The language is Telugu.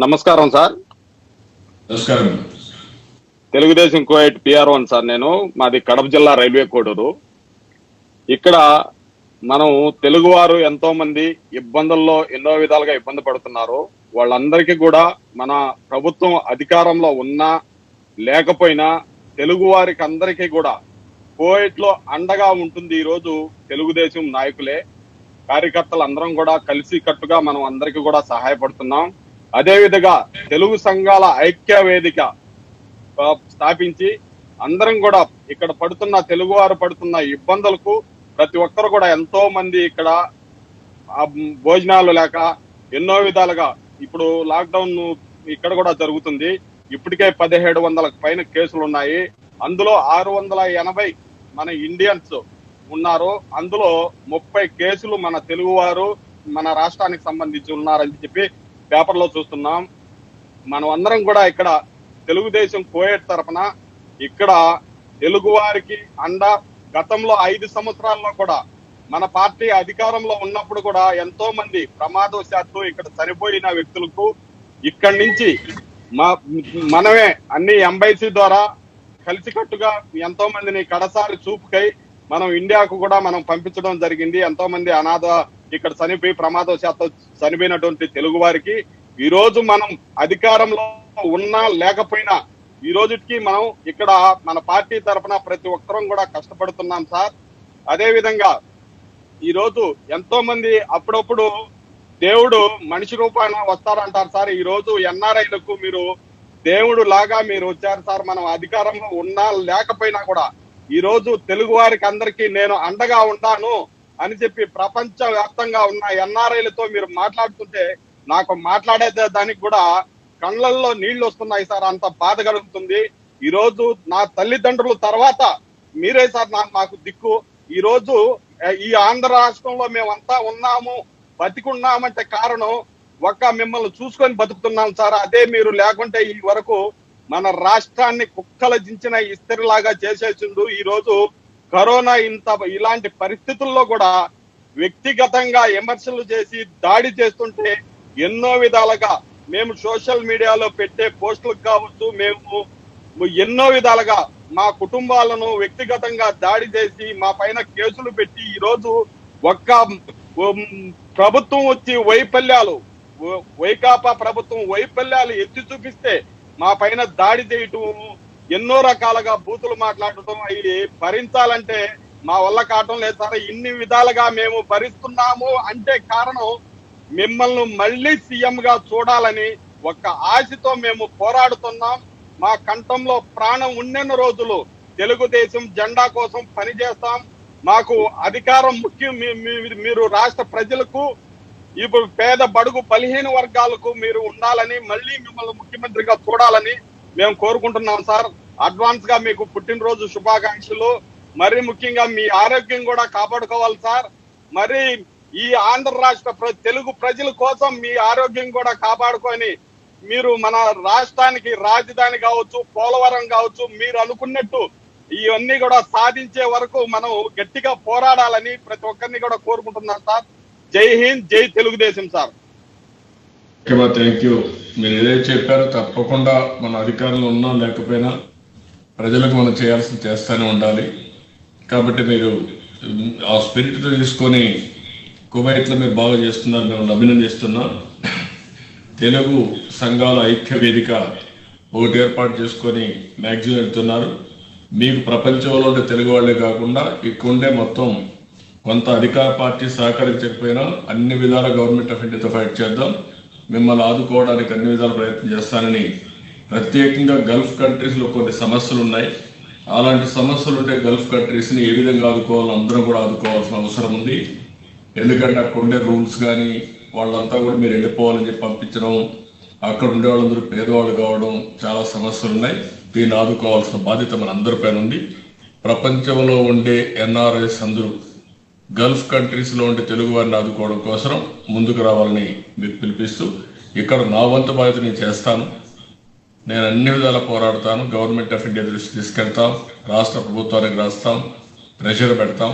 నమస్కారం సార్. నమస్కారం. తెలుగుదేశం కోయట్ PR1 సార్. నేను మాది కడప జిల్లా రైల్వే కోడూరు. ఇక్కడ మనం తెలుగువారు ఎంతో మంది ఇబ్బందుల్లో ఎన్నో విధాలుగా ఇబ్బంది పడుతున్నారు. వాళ్ళందరికీ కూడా మన ప్రభుత్వం అధికారంలో ఉన్నా లేకపోయినా తెలుగు వారికి అందరికీ కూడా కోయట్ లో అండగా ఉంటుంది. ఈ రోజు తెలుగుదేశం నాయకులే, కార్యకర్తలు అందరం కూడా కలిసి కట్టుగా మనం అందరికీ కూడా సహాయపడుతున్నాం. అదే విధంగా తెలుగు సంఘాల ఐక్య వేదిక స్థాపించి అందరం కూడా ఇక్కడ పడుతున్న తెలుగువారు పడుతున్న ఇబ్బందులకు ప్రతి ఒక్కరు కూడా ఎంతో మంది ఇక్కడ భోజనాలు లేక ఎన్నో విధాలుగా ఇప్పుడు లాక్డౌన్ ఇక్కడ కూడా జరుగుతుంది. ఇప్పటికే 1700కు పైన కేసులు ఉన్నాయి. అందులో 680 మన ఇండియన్స్ ఉన్నారు. అందులో 30 కేసులు మన తెలుగువారు మన రాష్ట్రానికి సంబంధించి ఉన్నారని చెప్పి పేపర్లో చూస్తున్నాం. మనం అందరం కూడా ఇక్కడ తెలుగుదేశం కోయట్ తరఫున ఇక్కడ తెలుగు వారికి అండ గతంలో 5 సంవత్సరాల్లో కూడా మన పార్టీ అధికారంలో ఉన్నప్పుడు కూడా ఎంతో మంది ప్రమాదవశాత్తు ఇక్కడ చనిపోయిన వ్యక్తులకు ఇక్కడి నుంచి మనమే అన్ని ఎంబైసీ ద్వారా కలిసికట్టుగా ఎంతో మందిని కడసారి చూపుకై మనం ఇండియాకు కూడా మనం పంపించడం జరిగింది. ఎంతో మంది అనాథ ఇక్కడ చనిపోయి ప్రమాదవశాత్తు చనిపోయినటువంటి తెలుగు వారికి ఈ రోజు మనం అధికారంలో ఉన్నా లేకపోయినా ఈ రోజుకి మనం ఇక్కడ మన పార్టీ తరఫున ప్రతి ఒక్కరం కూడా కష్టపడుతున్నాం సార్. అదే విధంగా ఈ రోజు ఎంతో మంది అప్పుడప్పుడు దేవుడు మనిషి రూపాన వస్తారంటారు సార్. ఈ రోజు NRIలకు మీరు దేవుడు లాగా మీరు వచ్చారు సార్. మనం అధికారంలో ఉన్నా లేకపోయినా కూడా ఈ రోజు తెలుగు వారికి అందరికీ నేను అండగా ఉంటాను అని చెప్పి ప్రపంచ వ్యాప్తంగా ఉన్న NRIలతో మీరు మాట్లాడుతుంటే నాకు మాట్లాడే దానికి కూడా కళ్ళల్లో నీళ్లు వస్తున్నాయి సార్. అంత బాధ కలుగుతుంది. ఈ రోజు నా తల్లిదండ్రుల తర్వాత మీరే సార్ మాకు దిక్కు. ఈ రోజు ఈ ఆంధ్ర రాష్ట్రంలో మేమంతా ఉన్నాము, బతికున్నామంటే కారణం ఒక్క మిమ్మల్ని చూసుకొని బతుకుతున్నాం సార్. అదే మీరు లేకుంటే ఈ వరకు మన రాష్ట్రాన్ని కుక్కల దించిన ఇస్త్రీలాగా చేసేసిండు. ఈ రోజు కరోనా ఇలాంటి పరిస్థితుల్లో కూడా వ్యక్తిగతంగా విమర్శలు చేసి దాడి చేస్తుంటే ఎన్నో విధాలుగా మేము సోషల్ మీడియాలో పెట్టే పోస్టులకు కావచ్చు, మేము ఎన్నో విధాలుగా మా కుటుంబాలను వ్యక్తిగతంగా దాడి చేసి మా పైన కేసులు పెట్టి ఈ రోజు ఒక్క ప్రభుత్వం వచ్చి వైకాపా ప్రభుత్వం వైఫల్యాలు ఎత్తి చూపిస్తే మా పైన దాడి చేయటం, ఎన్నో రకాలుగా బూతులు మాట్లాడటం అవి భరించాలంటే మా వల్ల కావటం లేదు సార్. ఇన్ని విధాలుగా మేము భరిస్తున్నాము అంటే కారణం మిమ్మల్ని మళ్ళీ సీఎం గా చూడాలని ఒక ఆశతో మేము పోరాడుతున్నాం. మా కంఠంలో ప్రాణం ఉన్నెన్న రోజులు తెలుగుదేశం జెండా కోసం పనిచేస్తాం. మాకు అధికారం ముఖ్యం. మీరు రాష్ట్ర ప్రజలకు ఇప్పుడు పేద బడుగు బలహీన వర్గాలకు మీరు ఉండాలని, మళ్ళీ మిమ్మల్ని ముఖ్యమంత్రిగా చూడాలని మేము కోరుకుంటున్నాం సార్. అడ్వాన్స్ గా మీకు పుట్టినరోజు శుభాకాంక్షలు. మరి ముఖ్యంగా మీ ఆరోగ్యం కూడా కాపాడుకోవాలి సార్. మరి ఈ ఆంధ్ర రాష్ట్ర తెలుగు ప్రజల కోసం మీ ఆరోగ్యం కూడా కాపాడుకొని మీరు మన రాష్ట్రానికి రాజధాని కావచ్చు, పోలవరం కావచ్చు, మీరు అనుకున్నట్టు ఇవన్నీ కూడా సాధించే వరకు మనం గట్టిగా పోరాడాలని ప్రతి ఒక్కరిని కూడా కోరుకుంటున్నాం సార్. జై హింద్, జై తెలుగుదేశం సార్. Thank you. మీరు ఏదైతే చెప్పారో తప్పకుండా మన అధికారంలో ఉన్నా లేకపోయినా ప్రజలకు మనం చేయాల్సింది చేస్తూనే ఉండాలి. కాబట్టి మీరు ఆ స్పిరిట్ తీసుకొని కువైట్లో మీరు బాగా చేస్తున్నారు, మేము అభినందిస్తున్నా. తెలుగు సంఘాల ఐక్య వేదిక ఒకటి ఏర్పాటు చేసుకొని మ్యాక్సిమం వెళ్తున్నారు. మీకు ప్రపంచంలో ఉండే తెలుగు వాళ్ళే కాకుండా ఇక్కడ ఉండే మొత్తం కొంత అధికార పార్టీ సహకరించకపోయినా అన్ని విధాల గవర్నమెంట్ ఆఫ్ ఇండియాతో ఫైట్ చేద్దాం. మిమ్మల్ని ఆదుకోవడానికి అన్ని విధాల ప్రయత్నం చేస్తానని, ప్రత్యేకంగా గల్ఫ్ కంట్రీస్లో కొన్ని సమస్యలు ఉన్నాయి. అలాంటి సమస్యలు ఉంటే గల్ఫ్ కంట్రీస్ని ఏ విధంగా ఆదుకోవాలో అందరం కూడా ఆదుకోవాల్సిన అవసరం ఉంది. ఎందుకంటే అక్కడ ఉండే రూల్స్ కానీ వాళ్ళంతా కూడా మీరు వెళ్ళిపోవాలని చెప్పి పంపించడం, అక్కడ ఉండే వాళ్ళందరూ పేదవాళ్ళు కావడం, చాలా సమస్యలు ఉన్నాయి. దీన్ని ఆదుకోవాల్సిన బాధ్యత మన అందరిపైన ఉంది. ప్రపంచంలో ఉండే NRIs అందరూ గల్ఫ్ కంట్రీస్లో ఉండే తెలుగు వారిని ఆదుకోవడం కోసం ముందుకు రావాలని మీకు పిలిపిస్తూ, ఇక్కడ నా వంతు బాధ్యత నేను చేస్తాను. నేను అన్ని విధాలా పోరాడతాను. గవర్నమెంట్ ఆఫ్ ఇండియా దృష్టి తీసుకెళ్తాం, రాష్ట్ర ప్రభుత్వానికి రాస్తాం, ప్రెషర్ పెడతాం.